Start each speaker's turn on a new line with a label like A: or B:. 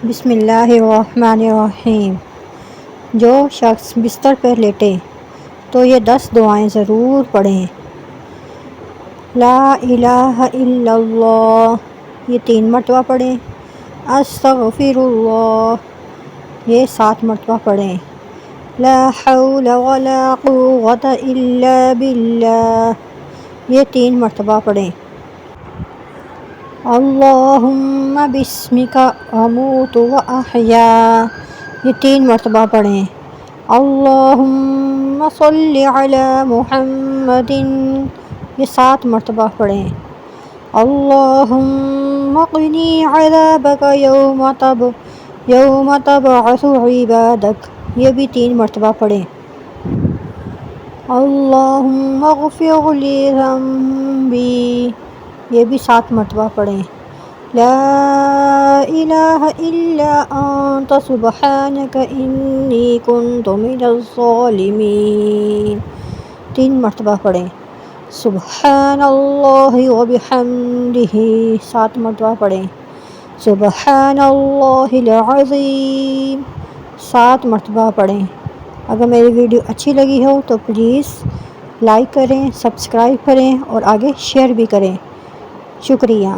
A: بسم اللہ الرحمن الرحیم۔ جو شخص بستر پر لیٹے تو یہ 10 دعائیں ضرور پڑھیں۔ لا الہ الا اللہ، یہ 3 مرتبہ پڑھیں۔ استغفر اللہ، یہ 7 مرتبہ پڑھیں۔ لا حول ولا قوة الا باللہ، یہ 3 مرتبہ پڑھیں۔ اللہم بسمک اموت و احیا، یہ 3 مرتبہ پڑھیں۔ اللہم صلی علی محمد، یہ 7 مرتبہ پڑھیں۔ اللہم قنی عذابک یوم تبعث عبادک، یہ بھی 3 مرتبہ پڑھیں۔ اللہم اغفر لی ذنبی، یہ بھی 7 مرتبہ پڑھیں۔ لا الہ الا انت سبحانک انی کنت من الظالمین، 3 مرتبہ پڑھیں۔ سبحان اللہ و بحمدہ، 7 مرتبہ پڑھیں۔ سبحان اللہ العظیم، 7 مرتبہ پڑھیں۔ اگر میری ویڈیو اچھی لگی ہو تو پلیز لائک کریں، سبسکرائب کریں اور آگے شیئر بھی کریں۔ شکریہ۔